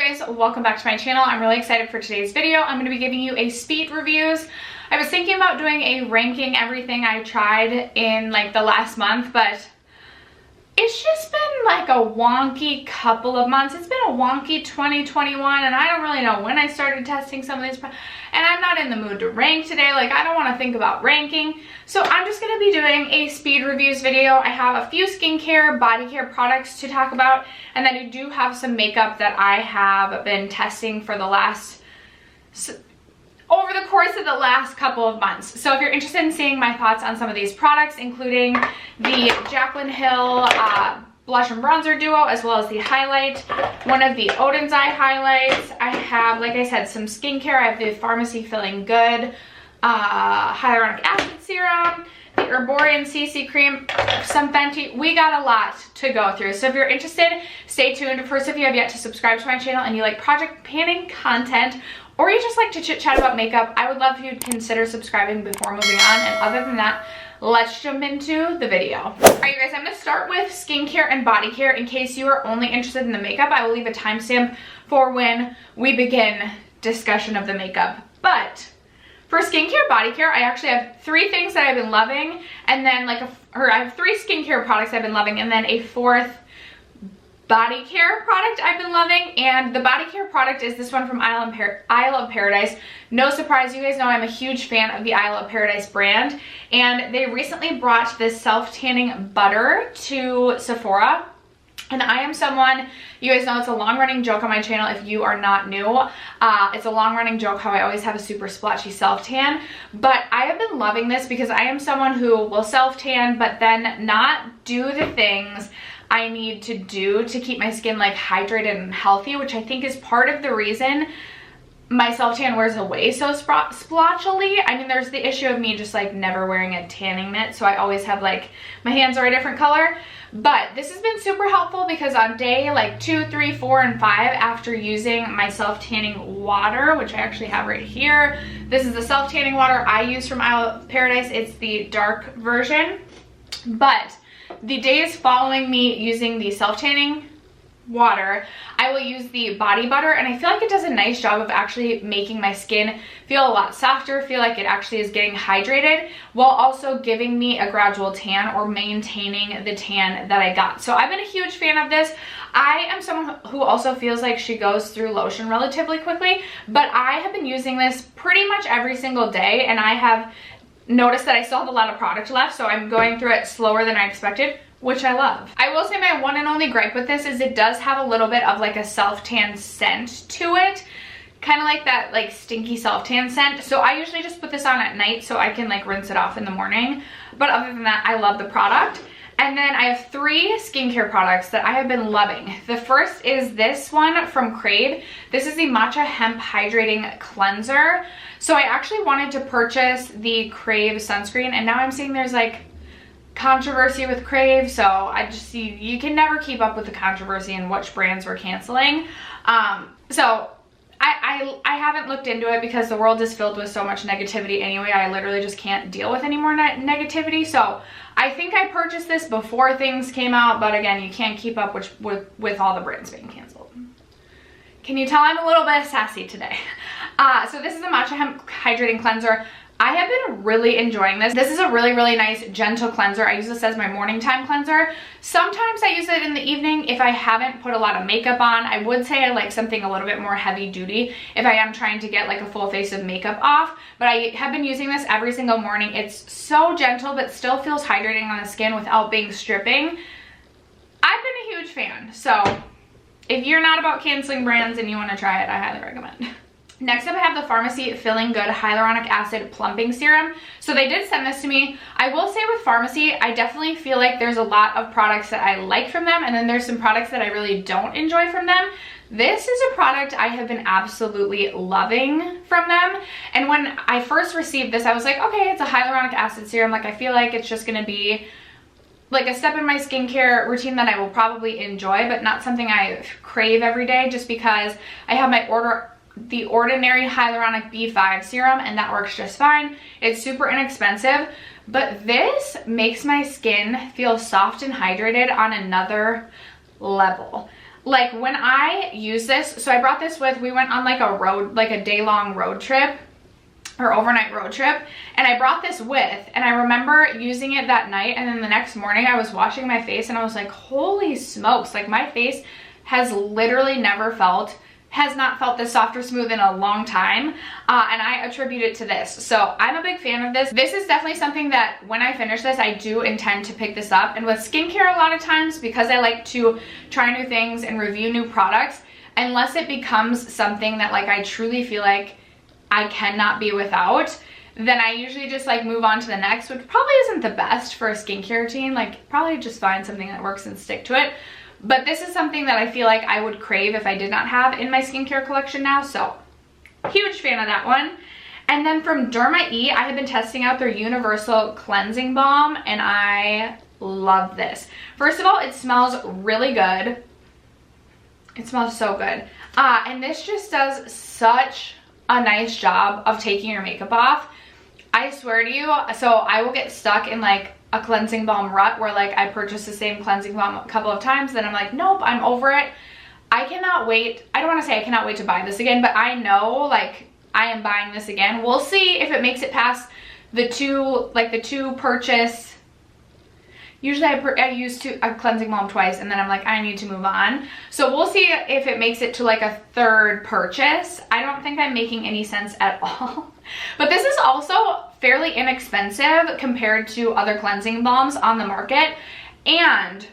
guys, welcome back to my channel. I'm really excited for today's video. I'm going to be giving you a speed reviews. I was thinking about doing a ranking everything I tried in like the last month, but it's just been like a wonky couple of months. It's been a wonky 2021 and I don't really know when I started testing some of these, and I'm not in the mood to rank today. Like, I don't want to think about ranking. So I'm just going to be doing a speed reviews video. I have a few skincare, body care products to talk about, and then I do have some makeup that I have been testing for the last, over the course of the last couple of months. So if you're interested in seeing my thoughts on some of these products, including the Jaclyn Hill blush and bronzer duo, as well as the highlight, one of the Oden's eye highlights, I have, like I said, some skincare. I have the Farmacy Feeling Good Hyaluronic Acid Serum, the Herborian CC Cream, some Fenty. We got a lot to go through. So if you're interested, stay tuned. First, if you have yet to subscribe to my channel and you like project panning content, or you just like to chit chat about makeup, I would love if you'd consider subscribing before moving on. And other than that, let's jump into the video. All right, you guys, I'm gonna start with skincare and body care. In case you are only interested in the makeup, I will leave a timestamp for when we begin discussion of the makeup. But for skincare, body care, I actually have three things that I've been loving, and then I have three skincare products I've been loving, and then a fourth body care product I've been loving. And the body care product is this one from Isle of Paradise. No surprise, you guys know I'm a huge fan of the Isle of Paradise brand, and they recently brought this self-tanning butter to Sephora. And I am someone, you guys know it's a long-running joke on my channel if you are not new. It's a long-running joke how I always have a super splotchy self-tan. But I have been loving this because I am someone who will self-tan but then not do the things I need to do to keep my skin like hydrated and healthy, which I think is part of the reason my self-tan wears away so splotchily. I mean, there's the issue of me just like never wearing a tanning mitt, so I always have like, my hands are a different color. But this has been super helpful because on day like 2, 3, 4, and 5 after using my self-tanning water, which I actually have right here. This is the self-tanning water I use from Isle of Paradise. It's the dark version. But the days following me using the self-tanning water, I will use the body butter, and I feel like it does a nice job of actually making my skin feel a lot softer, feel like it actually is getting hydrated, while also giving me a gradual tan or maintaining the tan that I got. So I've been a huge fan of this. I am someone who also feels like she goes through lotion relatively quickly, but I have been using this pretty much every single day, and I have noticed that I still have a lot of product left, so I'm going through it slower than I expected, which I love. I will say my one and only gripe with this is it does have a little bit of like a self-tan scent to it, kind of like that like stinky self-tan scent. So I usually just put this on at night so I can like rinse it off in the morning. But other than that, I love the product. And then I have three skincare products that I have been loving. The first is this one from Crave. This is the Matcha Hemp Hydrating Cleanser. So I actually wanted to purchase the Crave sunscreen, and now I'm seeing there's like controversy with Crave, so I just see you can never keep up with the controversy and which brands were canceling. So I haven't looked into it because the world is filled with so much negativity anyway. I literally just can't deal with any more negativity. So I think I purchased this before things came out, but again, you can't keep up with all the brands being canceled. Can you tell I'm a little bit sassy today? So this is the Matcha Hemp Hydrating Cleanser. I have been really enjoying this. This is a really, really nice, gentle cleanser. I use this as my morning time cleanser. Sometimes I use it in the evening if I haven't put a lot of makeup on. I would say I like something a little bit more heavy duty if I am trying to get like a full face of makeup off. But I have been using this every single morning. It's so gentle, but still feels hydrating on the skin without being stripping. I've been a huge fan. So if you're not about canceling brands and you want to try it, I highly recommend. Next up, I have the Farmacy Feeling Good Hyaluronic Acid Plumping Serum. So they did send this to me. I will say with Farmacy, I definitely feel like there's a lot of products that I like from them, and then there's some products that I really don't enjoy from them. This is a product I have been absolutely loving from them. And when I first received this, I was like, okay, it's a hyaluronic acid serum. Like, I feel like it's just gonna be like a step in my skincare routine that I will probably enjoy, but not something I crave every day, just because I have the Ordinary Hyaluronic B5 serum, and that works just fine. It's super inexpensive, but this makes my skin feel soft and hydrated on another level. like when I use this, so I brought this with, we went on like a day-long road trip or overnight road trip, and I brought this with, and I remember using it that night, and then the next morning I was washing my face and I was like, holy smokes, like my face has literally has not felt this soft or smooth in a long time, and I attribute it to this. So I'm a big fan of this. This is definitely something that when I finish this, I do intend to pick this up. And with skincare, a lot of times, because I like to try new things and review new products, unless it becomes something that like I truly feel like I cannot be without, then I usually just like move on to the next, which probably isn't the best for a skincare routine. Like probably just find something that works and stick to it. But this is something that I feel like I would crave if I did not have in my skincare collection now. So huge fan of that one. And then from Derma E, I have been testing out their Universal Cleansing Balm, and I love this. First of all, it smells really good. It smells so good. And this just does such a nice job of taking your makeup off. I swear to you, so I will get stuck in like a cleansing balm rut where like I purchase the same cleansing balm a couple of times, then I'm like, nope, I'm over it. I cannot wait. I don't want to say I cannot wait to buy this again, but I know like I am buying this again. We'll see if it makes it past the two purchase. Usually I use a cleansing balm twice, and then I'm like, I need to move on. So we'll see if it makes it to like a third purchase. I don't think I'm making any sense at all. But this is also fairly inexpensive compared to other cleansing balms on the market. And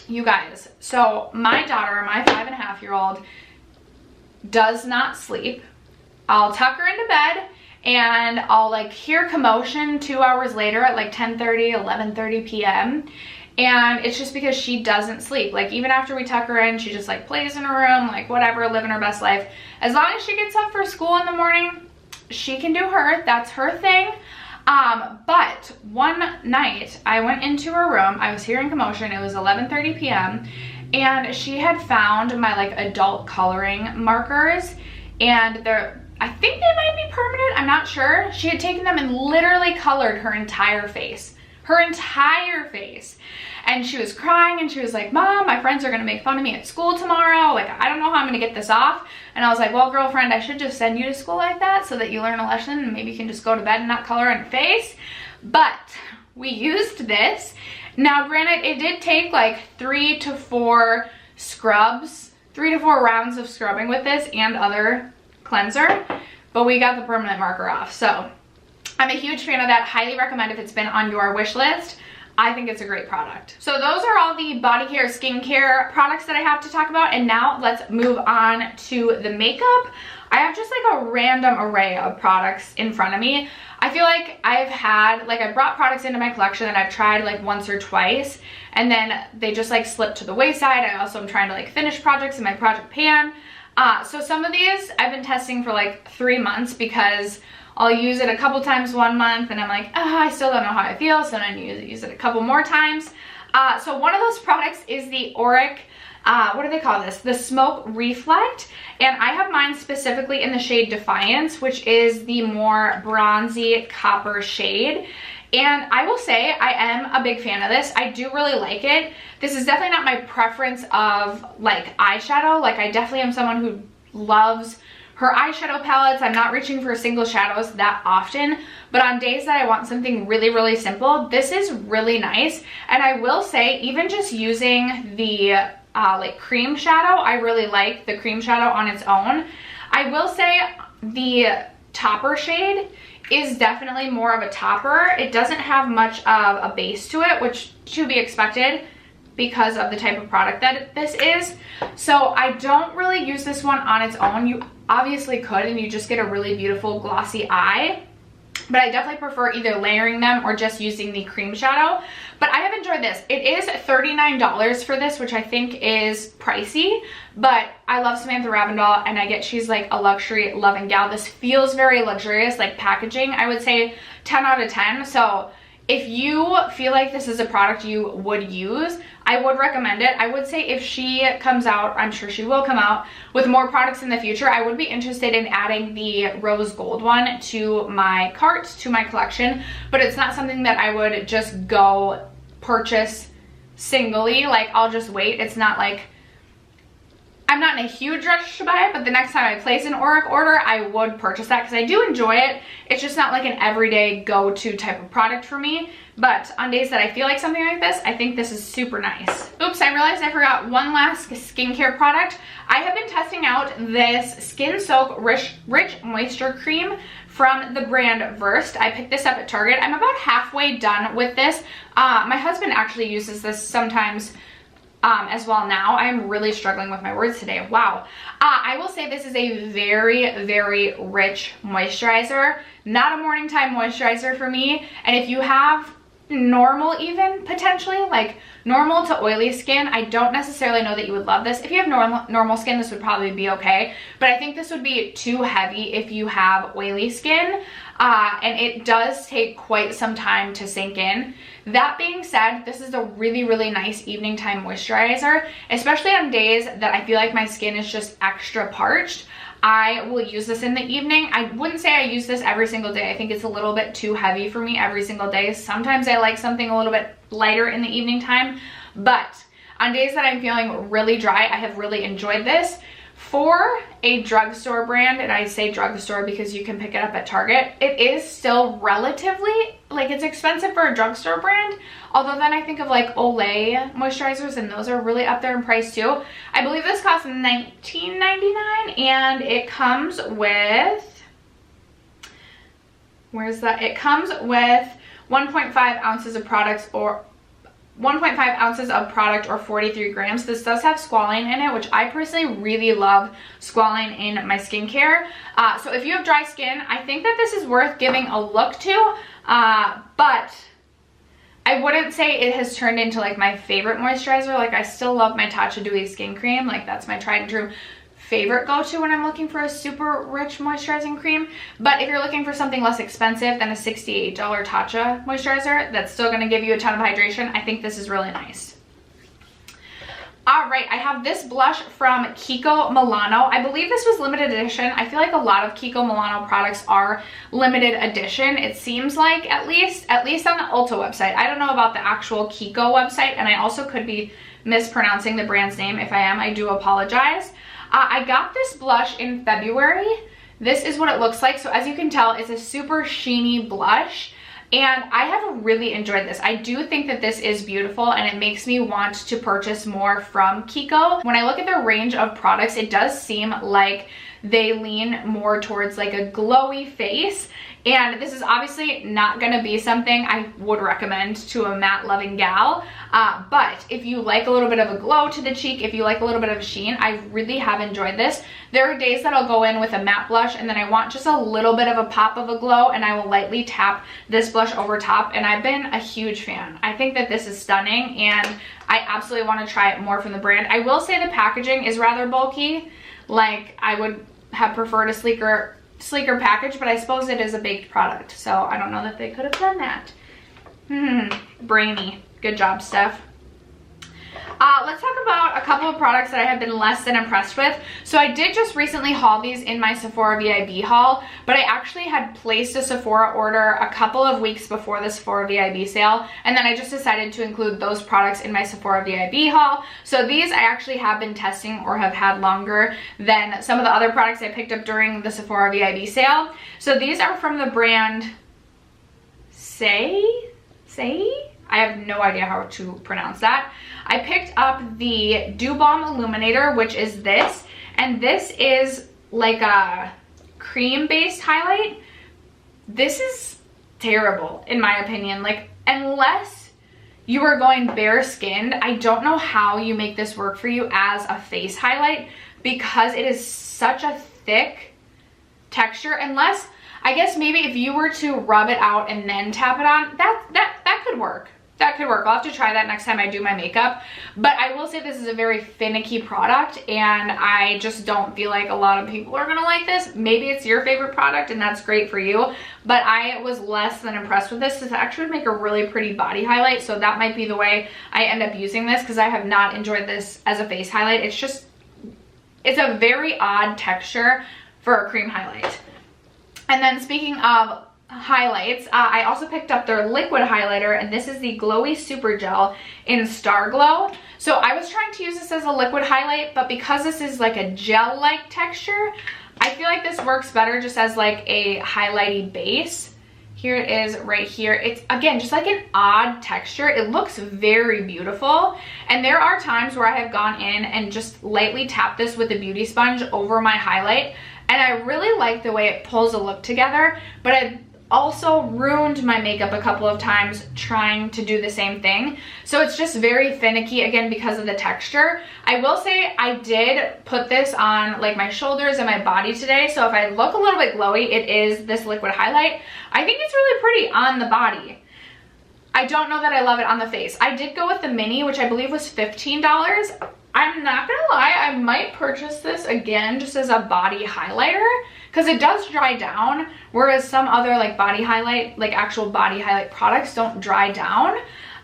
you guys, so my daughter, my 5.5-year-old, does not sleep. I'll tuck her into bed and I'll like hear commotion 2 hours later at like 10:30, 11:30 p.m. And it's just because she doesn't sleep. Like even after we tuck her in, she just like plays in her room, like whatever, living her best life. As long as she gets up for school in the morning, she can do her, that's her thing. But one night I went into her room, I was hearing commotion, it was 11:30 p.m. and she had found my like adult coloring markers, and I think they might be permanent, I'm not sure. She had taken them and literally colored her entire face. Her entire face. And she was crying and she was like, Mom, my friends are gonna make fun of me at school tomorrow. Like, I don't know how I'm gonna get this off. And I was like, well, girlfriend, I should just send you to school like that so that you learn a lesson and maybe you can just go to bed and not color on your face. But we used this. Now, granted, it did take like 3 to 4 rounds of scrubbing with this and other cleanser, but we got the permanent marker off. So I'm a huge fan of that. Highly recommend if it's been on your wish list. I think it's a great product. So those are all the body care, skincare products that I have to talk about. And now let's move on to the makeup. I have just like a random array of products in front of me. I feel like I brought products into my collection that I've tried like once or twice, and then they just like slipped to the wayside. I also am trying to like finish projects in my project pan. So some of these I've been testing for like 3 months because I'll use it a couple times 1 month and I'm like, I still don't know how I feel, so then I use it a couple more times. So one of those products is the Auric, what do they call this? The Smoke Reflect. And I have mine specifically in the shade Defiance, which is the more bronzy copper shade. And I will say I am a big fan of this. I do really like it. This is definitely not my preference of like eyeshadow. Like I definitely am someone who loves her eyeshadow palettes. I'm not reaching for single shadows that often, but on days that I want something really, really simple, this is really nice. And I will say, even just using the like cream shadow, I really like the cream shadow on its own. I will say the topper shade is definitely more of a topper. It doesn't have much of a base to it, which should be expected because of the type of product that this is. So I don't really use this one on its own. You obviously could, and you just get a really beautiful glossy eye. But I definitely prefer either layering them or just using the cream shadow. But I have enjoyed this. It is $39 for this, which I think is pricey. But I love Samantha Ravindal, and I get she's like a luxury loving gal. This feels very luxurious, like packaging. I would say 10 out of 10. So if you feel like this is a product you would use, I would recommend it. I would say if she comes out, I'm sure she will come out with more products in the future, I would be interested in adding the rose gold one to my cart, to my collection, but it's not something that I would just go purchase singly. Like I'll just wait. It's not like I'm not in a huge rush to buy it, but the next time I place an Auric order, I would purchase that because I do enjoy it. It's just not like an everyday go-to type of product for me. But on days that I feel like something like this, I think this is super nice. Oops, I realized I forgot one last skincare product. I have been testing out this Skin Soak Rich Moisture Cream from the brand Versed. I picked this up at Target. I'm about halfway done with this. My husband actually uses this sometimes as well now. I'm really struggling with my words today. Wow. I will say this is a very, very rich moisturizer. Not a morning time moisturizer for me. And if you have normal, even potentially like normal to oily skin, I don't necessarily know that you would love this. If you have normal skin, this would probably be okay, but I think this would be too heavy if you have oily skin, and it does take quite some time to sink in. That being said, this is a really, really nice evening time moisturizer, especially on days that I feel like my skin is just extra parched. I will use this in the evening. I wouldn't say I use this every single day. I think it's a little bit too heavy for me every single day. Sometimes I like something a little bit lighter in the evening time, but on days that I'm feeling really dry, I have really enjoyed this. For a drugstore brand, and I say drugstore because you can pick it up at Target, it is still relatively, like, it's expensive for a drugstore brand. Although then I think of like Olay moisturizers, and those are really up there in price too. I believe this costs $19.99, and it comes with, where's that? It comes with 1.5 ounces of products, or 1.5 ounces of product, or 43 grams. This does have squalane in it, which I personally really love squalane in my skincare. So if you have dry skin, I think that this is worth giving a look to, but I wouldn't say it has turned into like my favorite moisturizer. Like, I still love my Tatcha Dewy Skin Cream. Like, that's my tried and true favorite go-to when I'm looking for a super rich moisturizing cream. But if you're looking for something less expensive than a $68 Tatcha moisturizer that's still going to give you a ton of hydration, I think this is really nice. All right, I have this blush from Kiko Milano. I believe this was limited edition. I feel like a lot of Kiko Milano products are limited edition. It seems like, at least on the Ulta website. I don't know about the actual Kiko website, and I also could be mispronouncing the brand's name. If I am, I do apologize. I got this blush in February. This is what it looks like. So as you can tell, it's a super sheeny blush, and I have really enjoyed this. I do think that this is beautiful, and it makes me want to purchase more from Kiko. When I look at their range of products, it does seem like they lean more towards like a glowy face. And this is obviously not going to be something I would recommend to a matte loving gal. But if you like a little bit of a glow to the cheek, if you like a little bit of a sheen, I really have enjoyed this. There are days that I'll go in with a matte blush, and then I want just a little bit of a pop of a glow, and I will lightly tap this blush over top, and I've been a huge fan. I think that this is stunning, and I absolutely want to try it more from the brand. I will say the packaging is rather bulky. Like, I would have preferred a sleeker package, but I suppose it is a baked product, so I don't know that they could have done that. Brainy. Good job, Steph. Let's talk about a couple of products that I have been less than impressed with. So I did just recently haul these in my Sephora VIB haul, but I actually had placed a Sephora order a couple of weeks before the Sephora VIB sale, and then I just decided to include those products in my Sephora VIB haul. So these I actually have been testing or have had longer than some of the other products I picked up during the Sephora VIB sale. So these are from the brand Say? I have no idea how to pronounce that. I picked up the Dewbomb Illuminator, which is this, and this is like a cream-based highlight. This is terrible, in my opinion. Like, unless you are going bare-skinned, I don't know how you make this work for you as a face highlight, because it is such a thick texture. Unless, I guess maybe if you were to rub it out and then tap it on, that could work. That could work. I'll have to try that next time I do my makeup. But I will say this is a very finicky product, and I just don't feel like a lot of people are gonna like this. Maybe it's your favorite product and that's great for you, but I was less than impressed with this. This actually would make a really pretty body highlight, so that might be the way I end up using this, because I have not enjoyed this as a face highlight. It's a very odd texture for a cream highlight. And then speaking of highlights. I also picked up their liquid highlighter, and this is the Glowy Super Gel in Star Glow. So I was trying to use this as a liquid highlight, but because this is like a gel-like texture, I feel like this works better just as like a highlighty base. Here it is right here. It's, again, just like an odd texture. It looks very beautiful. And there are times where I have gone in and just lightly tapped this with a beauty sponge over my highlight, and I really like the way it pulls a look together, but I also ruined my makeup a couple of times trying to do the same thing. So it's just very finicky, again, because of the texture. I will say I did put this on like my shoulders and my body today, so if I look a little bit glowy, it is this liquid highlight. I think it's really pretty on the body. I don't know that I love it on the face. I did go with the mini, which I believe was $15. I'm not gonna lie, I might purchase this again just as a body highlighter, because it does dry down, whereas some other like body highlight, like actual body highlight products don't dry down.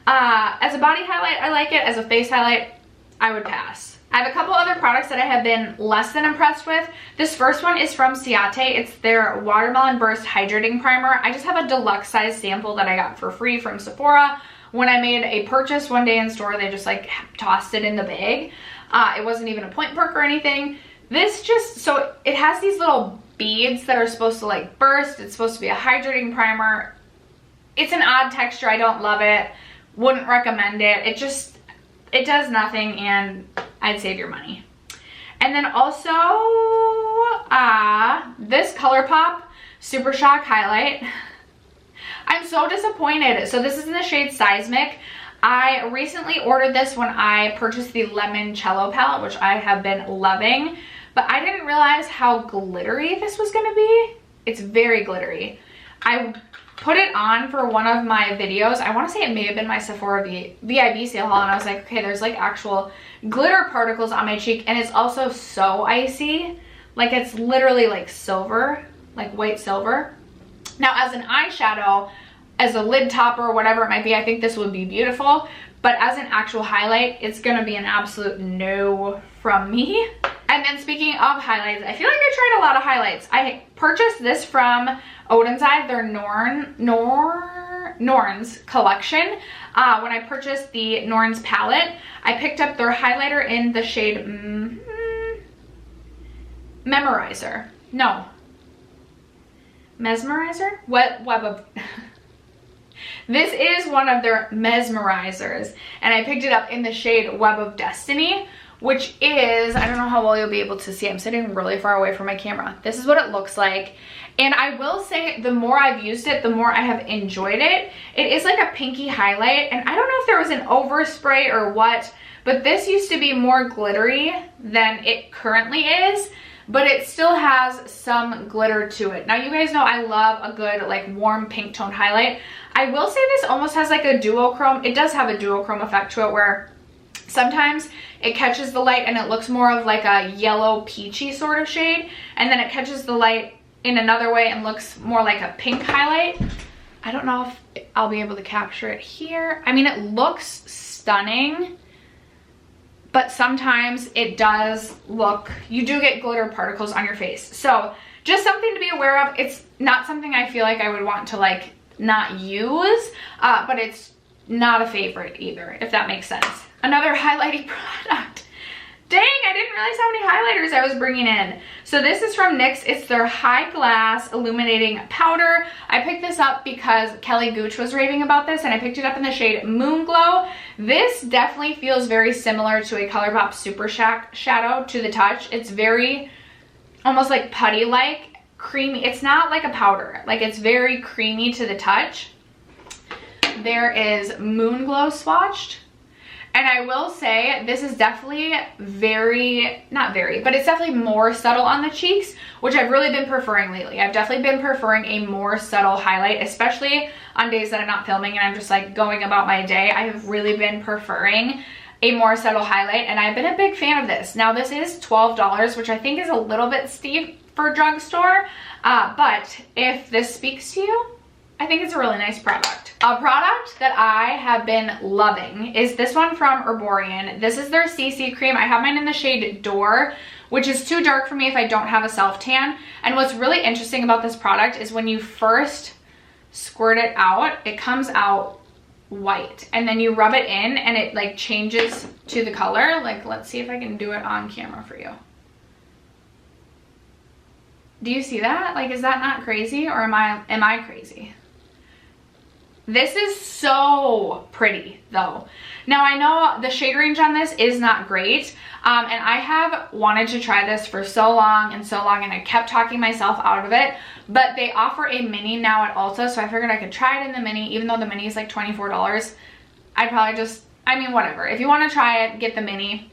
As a body highlight, I like it. As a face highlight, I would pass. I have a couple other products that I have been less than impressed with. This first one is from Ciate. It's their Watermelon Burst Hydrating Primer. I just have a deluxe size sample that I got for free from Sephora. When I made a purchase one day in store, they just like tossed it in the bag. It wasn't even a point perk or anything. This just, so it has these little beads that are supposed to like burst. It's supposed to be a hydrating primer. It's an odd texture. I don't love it. Wouldn't recommend it. It does nothing, and I'd save your money. And then also this Colourpop Super Shock Highlight. I'm so disappointed. So this is in the shade Seismic. I recently ordered this when I purchased the Limoncello palette, which I have been loving, but I didn't realize how glittery this was gonna be. It's very glittery. I put it on for one of my videos. I wanna say it may have been my Sephora VIB sale haul, and I was like, okay, there's like actual glitter particles on my cheek, and it's also so icy. Like it's literally like silver, like white silver. Now as an eyeshadow, as a lid topper, whatever it might be, I think this would be beautiful. But as an actual highlight, it's gonna be an absolute no from me. And then speaking of highlights, I feel like I tried a lot of highlights. I purchased this from Oden's Eye, their Norns collection. When I purchased the Norns palette, I picked up their highlighter in the shade Memorizer. No. Mesmerizer? Web of... This is one of their mesmerizers, and I picked it up in the shade Web of Destiny, which is, I don't know how well you'll be able to see. I'm sitting really far away from my camera. This is what it looks like. And I will say the more I've used it, the more I have enjoyed it. It is like a pinky highlight, and I don't know if there was an overspray or what, but this used to be more glittery than it currently is, but it still has some glitter to it. Now you guys know I love a good like warm pink tone highlight. I will say this almost has like a duochrome. It does have a duochrome effect to it, where sometimes it catches the light and it looks more of like a yellow peachy sort of shade, and then it catches the light in another way and looks more like a pink highlight. I don't know if I'll be able to capture it here. I mean, it looks stunning, but sometimes it does look, you do get glitter particles on your face. So just something to be aware of. It's not something I feel like I would want to like not use, but it's not a favorite either, if that makes sense. Another highlighting product. Dang, I didn't realize how many highlighters I was bringing in. So this is from NYX. It's their High Glass Illuminating Powder. I picked this up because Kelly Gooch was raving about this, and I picked it up in the shade Moon Glow. This definitely feels very similar to a Colourpop Super Shadow to the touch. It's very almost like putty-like, creamy. It's not like a powder. Like, it's very creamy to the touch. There is Moon Glow swatched. And I will say, this is definitely not very, but it's definitely more subtle on the cheeks, which I've really been preferring lately. I've definitely been preferring a more subtle highlight, especially on days that I'm not filming and I'm just like going about my day. I have really been preferring a more subtle highlight, and I've been a big fan of this. Now this is $12, which I think is a little bit steep for drugstore, but if this speaks to you, I think it's a really nice product. A product that I have been loving is this one from Herborian. This is their CC cream. I have mine in the shade Door, which is too dark for me if I don't have a self tan. And what's really interesting about this product is when you first squirt it out, it comes out white, and then you rub it in and it like changes to the color. Like, let's see if I can do it on camera for you. Do you see that? Like, is that not crazy, or am I crazy? This is so pretty though. Now I know the shade range on this is not great, and I have wanted to try this for so long, and I kept talking myself out of it, but they offer a mini now at Ulta, so I figured I could try it in the mini. Even though the mini is like $24, I'd probably just, I mean, whatever. If you want to try it, get the mini.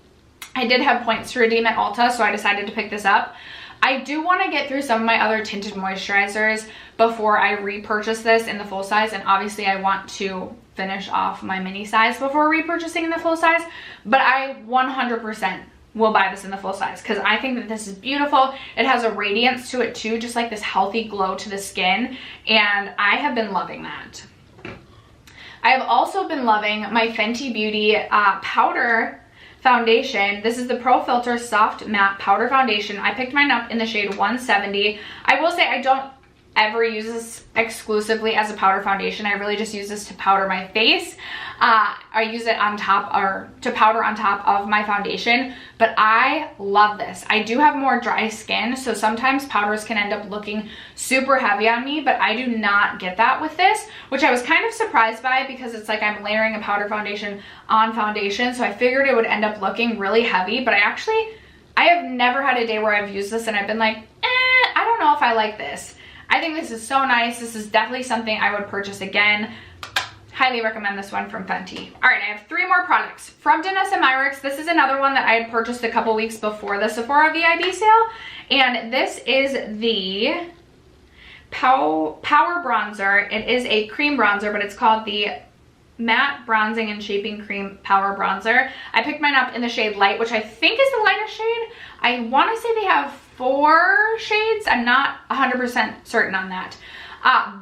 I did have points to redeem at Ulta, so I decided to pick this up. I do want to get through some of my other tinted moisturizers before I repurchase this in the full size, and obviously I want to finish off my mini size before repurchasing in the full size, but I 100% will buy this in the full size because I think that this is beautiful. It has a radiance to it too, just like this healthy glow to the skin, and I have been loving that. I have also been loving my Fenty Beauty powder foundation. This is the Pro Filter Soft Matte Powder Foundation. I picked mine up in the shade 170. I will say I don't ever use this exclusively as a powder foundation. I really just use this to powder my face. I use it on top, or to powder on top of my foundation, but I love this. I do have more dry skin, so sometimes powders can end up looking super heavy on me, but I do not get that with this, which I was kind of surprised by because it's like I'm layering a powder foundation on foundation, so I figured it would end up looking really heavy, but I have never had a day where I've used this and I've been like, I don't know if I like this. I think this is so nice. This is definitely something I would purchase again. Highly recommend this one from Fenty. All right, I have 3 more products from Danessa Myricks. This is another one that I had purchased a couple weeks before the Sephora VIB sale, and this is the Power Bronzer. It is a cream bronzer, but it's called the Matte Bronzing and Shaping Cream Power Bronzer. I picked mine up in the shade Light, which I think is the lightest shade. I want to say they have 4 shades. I'm not 100% certain on that.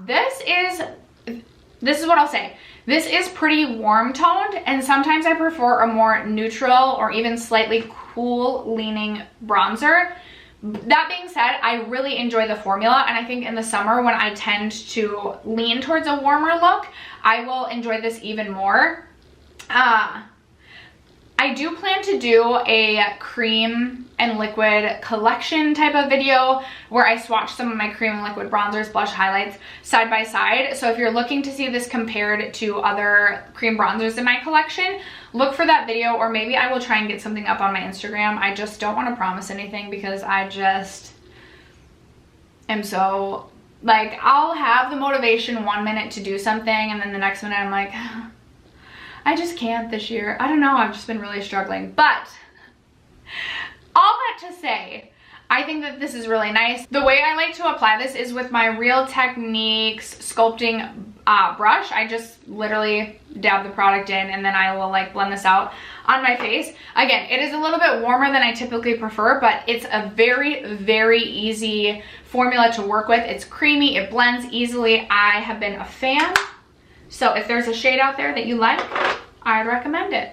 This is what I'll say. This is pretty warm toned, and sometimes I prefer a more neutral or even slightly cool leaning bronzer. That being said, I really enjoy the formula, and I think in the summer when I tend to lean towards a warmer look, I will enjoy this even more. I do plan to do a cream and liquid collection type of video where I swatch some of my cream and liquid bronzers, blush, highlights side by side. So if you're looking to see this compared to other cream bronzers in my collection, look for that video, or maybe I will try and get something up on my Instagram. I just don't want to promise anything because I just am so, like, I'll have the motivation 1 minute to do something and then the next minute I'm like, I just can't this year. I don't know, I've just been really struggling. But all that to say, I think that this is really nice. The way I like to apply this is with my Real Techniques sculpting brush. I just literally dab the product in and then I will like blend this out on my face. Again, it is a little bit warmer than I typically prefer, but it's a very, very easy formula to work with. It's creamy, it blends easily. I have been a fan. So if there's a shade out there that you like, I'd recommend it.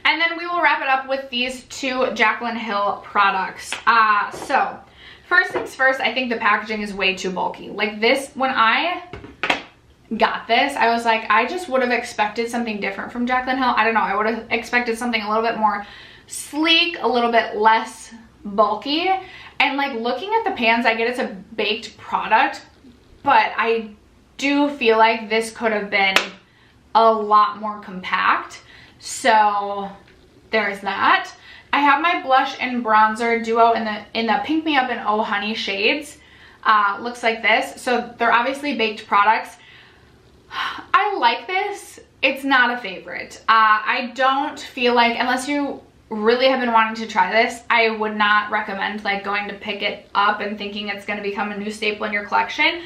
And then we will wrap it up with these 2 Jaclyn Hill products. So first things first, I think the packaging is way too bulky. Like this, when I got this, I was like, I just would have expected something different from Jaclyn Hill. I don't know, I would have expected something a little bit more sleek, a little bit less bulky. And like looking at the pans, I get it's a baked product, but I do feel like this could have been a lot more compact. So there's that. I have my blush and bronzer duo in the Pink Me Up and Oh Honey shades. Looks like this. So they're obviously baked products. I like this. It's not a favorite. I don't feel like, unless you really have been wanting to try this, I would not recommend like going to pick it up and thinking it's going to become a new staple in your collection.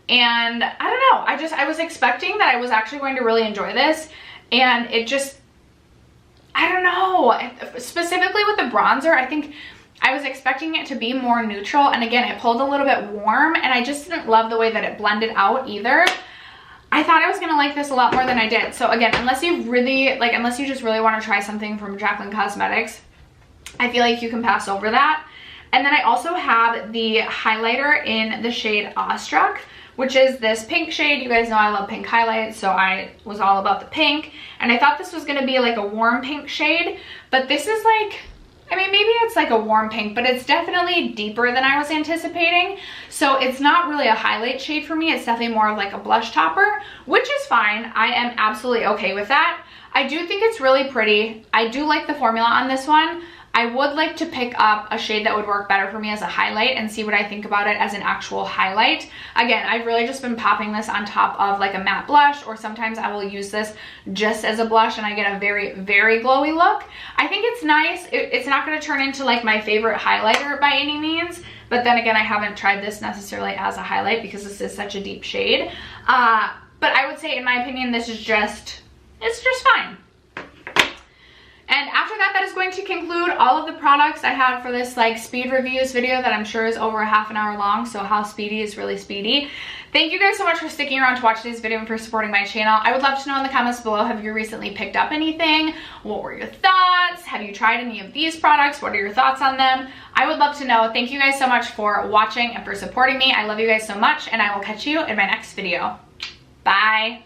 And I don't know, I was expecting that I was actually going to really enjoy this, and it just, I don't know, specifically with the bronzer, I think I was expecting it to be more neutral, and again, it pulled a little bit warm, and I just didn't love the way that it blended out either. I thought I was gonna like this a lot more than I did. So again, unless you just really want to try something from Jaclyn Cosmetics, I feel like you can pass over that. And then I also have the highlighter in the shade Awestruck, which is this pink shade. You guys know I love pink highlights, so I was all about the pink. And I thought this was gonna be like a warm pink shade, but this is like, I mean, maybe it's like a warm pink, but it's definitely deeper than I was anticipating. So it's not really a highlight shade for me. It's definitely more of like a blush topper, which is fine. I am absolutely okay with that. I do think it's really pretty. I do like the formula on this one. I would like to pick up a shade that would work better for me as a highlight and see what I think about it as an actual highlight. Again, I've really just been popping this on top of like a matte blush, or sometimes I will use this just as a blush and I get a very, very glowy look. I think it's nice. It's not going to turn into like my favorite highlighter by any means, but then again, I haven't tried this necessarily as a highlight because this is such a deep shade. But I would say, in my opinion, this is just, it's just fine. And after that, that is going to conclude all of the products I had for this like speed reviews video that I'm sure is over a half an hour long. So how speedy is really speedy. Thank you guys so much for sticking around to watch this video and for supporting my channel. I would love to know in the comments below, have you recently picked up anything? What were your thoughts? Have you tried any of these products? What are your thoughts on them? I would love to know. Thank you guys so much for watching and for supporting me. I love you guys so much, and I will catch you in my next video. Bye.